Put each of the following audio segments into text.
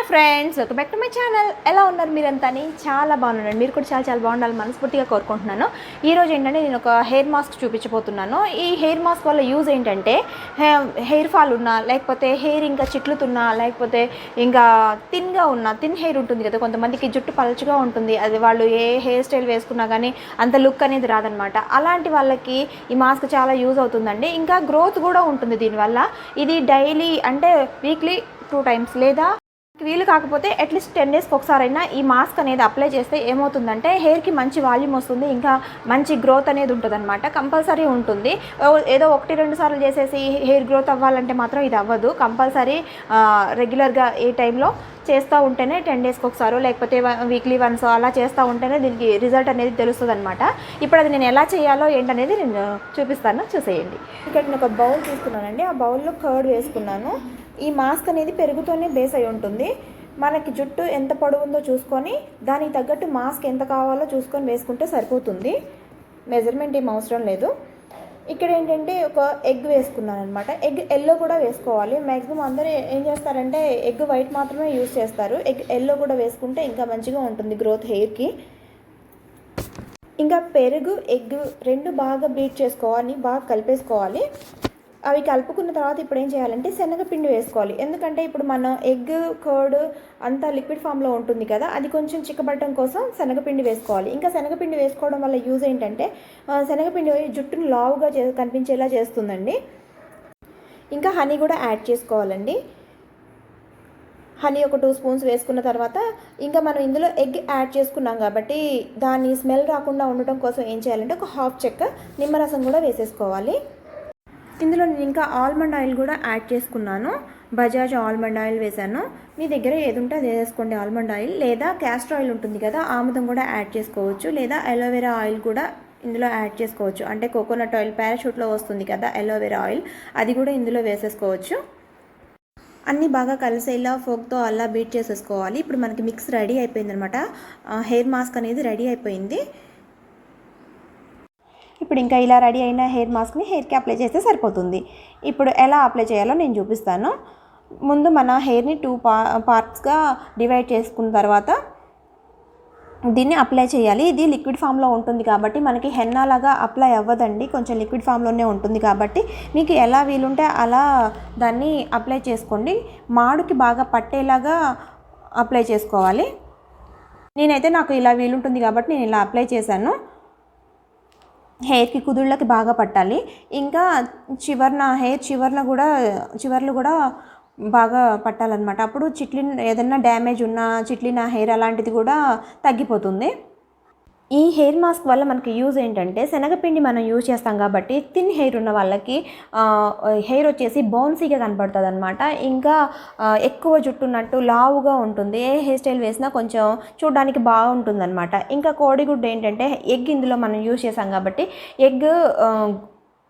Friends, welcome back to my channel. ఎలా ఉన్నారు మీరంతా? చాలా బాగున్నాను. మీరు కూడా చాలా బాగుండాలి మనస్ఫూర్తిగా కోరుకుంటున్నాను. ఈరోజు ఏంటంటే నేను ఒక హెయిర్ మాస్క్ చూపించబోతున్నాను. ఈ హెయిర్ మాస్క్ వల్ల యూజ్ ఏంటంటే హెయిర్ ఫాల్ ఉన్నా, లేకపోతే హెయిర్ ఇంకా చిట్లుతున్నా, లేకపోతే ఇంకా థిన్ హెయిర్ ఉంటుంది కదా, కొంతమందికి జుట్టు పలచగా ఉంటుంది, అది వాళ్ళు ఏ హెయిర్ స్టైల్ వేసుకున్నా కానీ అంత లుక్ అనేది రాదనమాట. అలాంటి వాళ్ళకి ఈ మాస్క్ చాలా యూజ్ అవుతుందండి. ఇంకా గ్రోత్ కూడా ఉంటుంది దీనివల్ల. ఇది డైలీ అంటే వీక్లీ 2 times లేదా వీలు కాకపోతే అట్లీస్ట్ 10 daysకి ఒకసారైనా ఈ మాస్క్ అనేది అప్లై చేస్తే ఏమవుతుందంటే హెయిర్కి మంచి వాల్యూమ్ వస్తుంది, ఇంకా మంచి గ్రోత్ అనేది ఉంటుంది అనమాట. కంపల్సరీ ఉంటుంది. ఏదో 1-2 సార్లు చేసేసి హెయిర్ గ్రోత్ అవ్వాలంటే మాత్రం ఇది అవ్వదు. కంపల్సరీ రెగ్యులర్గా ఏ టైంలో చేస్తూ ఉంటేనే 10 daysకి ఒకసారో లేకపోతే వీక్లీ వన్స్ అలా చేస్తూ ఉంటేనే దీనికి రిజల్ట్ అనేది తెలుస్తుంది అనమాట. ఇప్పుడు అది నేను ఎలా చేయాలో ఏంటనేది నేను చూపిస్తాను, చూసేయండి. ఇక్కడ నేను ఒక బౌల్ తీసుకున్నానండి. ఆ బౌల్లో కర్డ్ వేసుకున్నాను. ఈ మాస్క్ అనేది పెరుగుతోనే బేస్ అయి ఉంటుంది. మనకి జుట్టు ఎంత పొడవు ఉందో చూసుకొని దానికి తగ్గట్టు మాస్క్ ఎంత కావాలో చూసుకొని వేసుకుంటే సరిపోతుంది. మెజర్మెంట్ ఏం అవసరం లేదు. ఇక్కడ ఏంటంటే ఒక ఎగ్ వేసుకున్నాను అనమాట. ఎగ్ ఎల్లో కూడా వేసుకోవాలి. మ్యాక్సిమం అందరూ ఏం చేస్తారంటే ఎగ్ వైట్ మాత్రమే యూజ్ చేస్తారు. ఎగ్ ఎల్లో కూడా వేసుకుంటే ఇంకా మంచిగా ఉంటుంది గ్రోత్ హెయిర్కి. ఇంకా పెరుగు, ఎగ్ రెండు బాగా బీట్ చేసుకోవాలి, బాగా కలిపేసుకోవాలి. అవి కలుపుకున్న తర్వాత ఇప్పుడు ఏం చేయాలంటే శనగపిండి వేసుకోవాలి. ఎందుకంటే ఇప్పుడు మనం ఎగ్ కర్డ్ అంతా లిక్విడ్ ఫామ్లో ఉంటుంది కదా, అది కొంచెం చిక్కబడటం కోసం శనగపిండి వేసుకోవాలి. ఇంకా శనగపిండి వేసుకోవడం వల్ల యూజ్ ఏంటంటే శనగపిండి జుట్టును లావుగా కనిపించేలా చేస్తుందండి. ఇంకా హనీ కూడా యాడ్ చేసుకోవాలండి. హనీ ఒక 2 spoons వేసుకున్న తర్వాత ఇంకా మనం ఇందులో ఎగ్ యాడ్ చేసుకున్నాం కాబట్టి దాని స్మెల్ రాకుండా ఉండటం కోసం ఏం చేయాలంటే ఒక 1/2 చెక్క నిమ్మరసం కూడా వేసేసుకోవాలి. ఇందులో నేను ఇంకా ఆల్మండ్ ఆయిల్ కూడా యాడ్ చేసుకున్నాను. బజాజ్ ఆల్మండ్ ఆయిల్ వేసాను. మీ దగ్గర ఏది ఉంటే అది వేసుకోండి, ఆల్మండ్ ఆయిల్. లేదా క్యాస్టర్ ఆయిల్ ఉంటుంది కదా, ఆముదం కూడా యాడ్ చేసుకోవచ్చు. లేదా అలోవెరా ఆయిల్ కూడా ఇందులో యాడ్ చేసుకోవచ్చు. అంటే కోకోనట్ ఆయిల్ పారాషూట్లో వస్తుంది కదా అలోవెరా ఆయిల్, అది కూడా ఇందులో వేసేసుకోవచ్చు. అన్నీ బాగా కలిసేలా ఫోక్తో అలా బీట్ చేసేసుకోవాలి. ఇప్పుడు మనకి మిక్స్ రెడీ అయిపోయింది అనమాట. హెయిర్ మాస్క్ అనేది రెడీ అయిపోయింది. ఇప్పుడు ఇంకా ఇలా రెడీ అయిన హెయిర్ మాస్క్ని హెయిర్కి అప్లై చేస్తే సరిపోతుంది. ఇప్పుడు ఎలా అప్లై చేయాలో నేను చూపిస్తాను. ముందు మన హెయిర్ని 2 partsగా డివైడ్ చేసుకున్న తర్వాత దీన్ని అప్లై చేయాలి. ఇది లిక్విడ్ ఫామ్లో ఉంటుంది కాబట్టి మనకి హెన్నాలాగా అప్లై అవ్వదండి, కొంచెం లిక్విడ్ ఫామ్లోనే ఉంటుంది కాబట్టి మీకు ఎలా వీలుంటే అలా దాన్ని అప్లై చేసుకోండి. మాడుకి బాగా పట్టేలాగా అప్లై చేసుకోవాలి. నేనైతే నాకు ఇలా వీలుంటుంది కాబట్టి నేను ఇలా అప్లై చేశాను. హెయిర్కి కుదుళ్ళకి బాగా పట్టాలి. ఇంకా హెయిర్ చివర్లు కూడా బాగా పట్టాలన్నమాట. అప్పుడు ఏదైనా డ్యామేజ్ ఉన్న చిట్లిన హెయిర్ అలాంటిది కూడా తగ్గిపోతుంది. ఈ హెయిర్ మాస్క్ వల్ల మనకి యూజ్ ఏంటంటే శనగపిండి మనం యూజ్ చేస్తాం కాబట్టి థిన్ హెయిర్ ఉన్న వాళ్ళకి హెయిర్ వచ్చేసి బౌన్సీగా కనపడుతుంది అనమాట. ఇంకా ఎక్కువ జుట్టు ఉన్నట్టు లావుగా ఉంటుంది. ఏ హెయిర్ స్టైల్ వేసినా కొంచెం చూడడానికి బాగుంటుంది అనమాట. ఇంకా కోడిగుడ్డు ఏంటంటే ఎగ్ ఇందులో మనం యూజ్ చేసాం కాబట్టి ఎగ్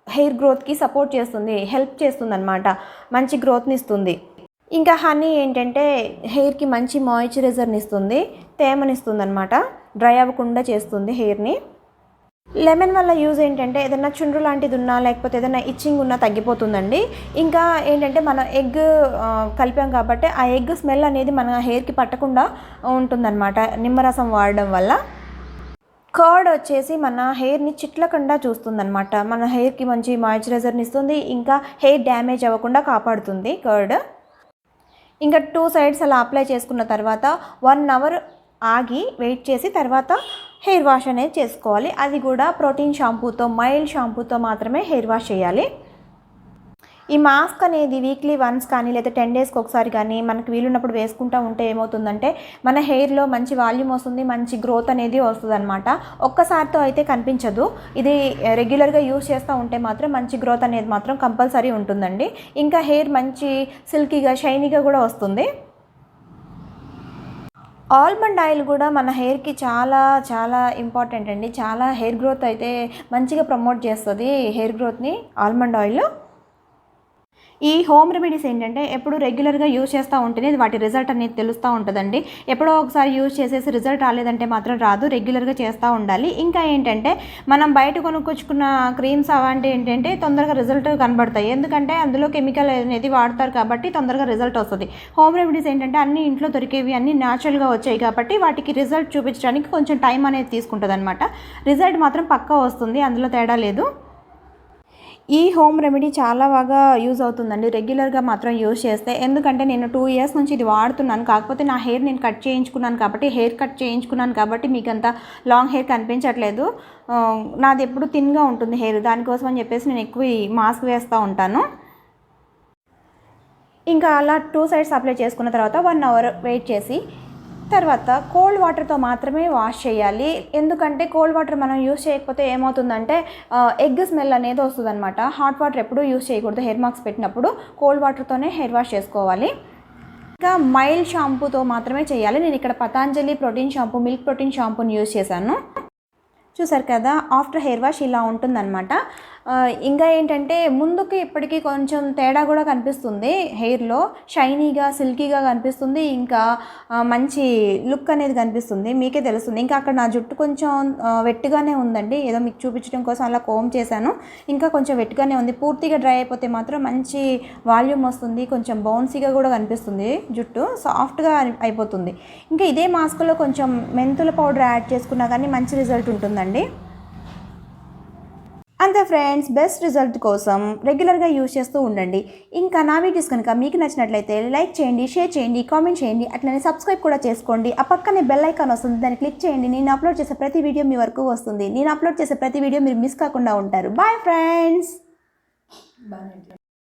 హెయిర్ గ్రోత్కి సపోర్ట్ చేస్తుంది, హెల్ప్ చేస్తుంది అనమాట, మంచి గ్రోత్ని ఇస్తుంది. ఇంకా హనీ ఏంటంటే హెయిర్కి మంచి మాయిశ్చరైజర్ని ఇస్తుంది, తేమనిస్తుంది అనమాట, డ్రై అవ్వకుండా చేస్తుంది హెయిర్ని. లెమన్ వల్ల యూజ్ ఏంటంటే ఏదైనా చుండ్రు లాంటిది ఉన్నా లేకపోతే ఏదైనా ఇచ్చింగ్ ఉన్నా తగ్గిపోతుందండి. ఇంకా ఏంటంటే మనం ఎగ్ కలిపాం కాబట్టి ఆ ఎగ్ స్మెల్ అనేది మన హెయిర్కి పట్టకుండా ఉంటుందన్నమాట నిమ్మరసం వాడడం వల్ల. కర్డ్ వచ్చేసి మన హెయిర్ని చిట్లకుండా చూస్తుందన్నమాట, మన హెయిర్కి మంచి మాయిశ్చరైజర్ని ఇస్తుంది, ఇంకా హెయిర్ డ్యామేజ్ అవ్వకుండా కాపాడుతుంది కర్డ్. ఇంకా 2 sides అలా అప్లై చేసుకున్న తర్వాత 1 hour ఆగి వెయిట్ చేసి తర్వాత హెయిర్ వాష్ అనేది చేసుకోవాలి. అది కూడా ప్రోటీన్ షాంపూతో, మైల్డ్ షాంపూతో మాత్రమే హెయిర్ వాష్ చేయాలి. ఈ మాస్క్ అనేది వీక్లీ వన్స్ కానీ లేదా 10 daysకి ఒకసారి కానీ మనకు వీలున్నప్పుడు వేసుకుంటూ ఉంటే ఏమవుతుందంటే మన హెయిర్లో మంచి వాల్యూమ్ వస్తుంది, మంచి గ్రోత్ అనేది వస్తుంది అనమాట. ఒక్కసారితో అయితే కనిపించదు. ఇది రెగ్యులర్గా యూజ్ చేస్తూ ఉంటే మాత్రం మంచి గ్రోత్ అనేది మాత్రం కంపల్సరీ ఉంటుందండి. ఇంకా హెయిర్ మంచి సిల్కీగా షైనీగా కూడా వస్తుంది. ఆల్మండ్ ఆయిల్ కూడా మన హెయిర్కి చాలా చాలా ఇంపార్టెంట్ అండి. చాలా హెయిర్ గ్రోత్ అయితే మంచిగా ప్రమోట్ చేస్తుంది హెయిర్ గ్రోత్ని ఆల్మండ్ ఆయిల్. ఈ హోమ్ రెమెడీస్ ఏంటంటే ఎప్పుడు రెగ్యులర్గా యూజ్ చేస్తూ ఉంటేనే వాటి రిజల్ట్ అనేది తెలుస్తూ ఉంటుందండి. ఎప్పుడో ఒకసారి యూజ్ చేసేసి రిజల్ట్ రాలేదంటే మాత్రం రాదు, రెగ్యులర్గా చేస్తూ ఉండాలి. ఇంకా ఏంటంటే మనం బయట కొనుక్కొచ్చుకున్న క్రీమ్స్ అవంటే ఏంటంటే తొందరగా రిజల్ట్ కనబడతాయి, ఎందుకంటే అందులో కెమికల్ అనేది వాడతారు కాబట్టి తొందరగా రిజల్ట్ వస్తుంది. హోమ్ రెమెడీస్ ఏంటంటే అన్ని ఇంట్లో దొరికేవి, అన్ని న్యాచురల్గా వచ్చాయి కాబట్టి వాటికి రిజల్ట్ చూపించడానికి కొంచెం టైం అనేది తీసుకుంటుంది అనమాట. రిజల్ట్ మాత్రం పక్కా వస్తుంది, అందులో తేడా లేదు. ఈ హోమ్ రెమెడీ చాలా బాగా యూజ్ అవుతుందండి రెగ్యులర్గా మాత్రం యూజ్ చేస్తే. ఎందుకంటే నేను 2 ఇయర్స్ నుంచి ఇది వాడుతున్నాను. కాకపోతే నా హెయిర్ నేను కట్ చేయించుకున్నాను కాబట్టి, హెయిర్ కట్ చేయించుకున్నాను కాబట్టి మీకు అంత లాంగ్ హెయిర్ కనిపించట్లేదు. నాది ఎప్పుడు థిన్గా ఉంటుంది హెయిర్, దానికోసం అని చెప్పేసి నేను ఎక్కువ మాస్క్ వేస్తూ ఉంటాను. ఇంకా అలా 2 సైడ్స్ అప్లై చేసుకున్న తర్వాత 1 అవర్ వెయిట్ చేసి తర్వాత కోల్డ్ వాటర్తో మాత్రమే వాష్ చేయాలి. ఎందుకంటే కోల్డ్ వాటర్ మనం యూస్ చేయకపోతే ఏమవుతుందంటే ఎగ్ స్మెల్ అనేది వస్తుంది అనమాట. హాట్ వాటర్ ఎప్పుడూ యూస్ చేయకూడదు. హెయిర్ మాస్క్ పెట్టినప్పుడు కోల్డ్ వాటర్తోనే హెయిర్ వాష్ చేసుకోవాలి. ఇంకా మైల్డ్ షాంపూతో మాత్రమే చేయాలి. నేను ఇక్కడ Patanjali protein shampoo, milk protein షాంపూని యూస్ చేశాను. చూసారు కదా, ఆఫ్టర్ హెయిర్ వాష్ ఇలా ఉంటుందన్నమాట. ఇంకా ఏంటంటే ముందుకి ఇప్పటికీ కొంచెం తేడా కూడా కనిపిస్తుంది, హెయిర్లో షైనీగా సిల్కీగా కనిపిస్తుంది. ఇంకా మంచి లుక్ అనేది కనిపిస్తుంది, మీకే తెలుస్తుంది. ఇంకా అక్కడ నా జుట్టు కొంచెం వెట్టుగానే ఉందండి, ఏదో మీకు చూపించడం కోసం అలా కోమ్ చేశాను. ఇంకా కొంచెం వెట్టుగానే ఉంది. పూర్తిగా డ్రై అయిపోతే మాత్రం మంచి వాల్యూమ్ వస్తుంది, కొంచెం బౌన్సీగా కూడా కనిపిస్తుంది, జుట్టు సాఫ్ట్గా అయిపోతుంది. ఇంకా ఇదే మాస్క్లో కొంచెం మెంతుల పౌడర్ యాడ్ చేసుకున్నా కానీ మంచి రిజల్ట్ ఉంటుందండి. అంతే ఫ్రెండ్స్, బెస్ట్ రిజల్ట్ కోసం రెగ్యులర్గా యూజ్ చేస్తూ ఉండండి. ఇంకా నా వీడియోస్ కనుక మీకు నచ్చినట్లయితే లైక్ చేయండి, షేర్ చేయండి, కామెంట్ చేయండి, అట్లనే సబ్స్క్రైబ్ కూడా చేసుకోండి. ఆ పక్కనే బెల్ ఐకాన్ వస్తుంది, దాన్ని క్లిక్ చేయండి. నేను అప్లోడ్ చేసే ప్రతి వీడియో మీ వరకు వస్తుంది. నేను అప్లోడ్ చేసే ప్రతి వీడియో మీరు మిస్ కాకుండా ఉంటారు. Bye friends.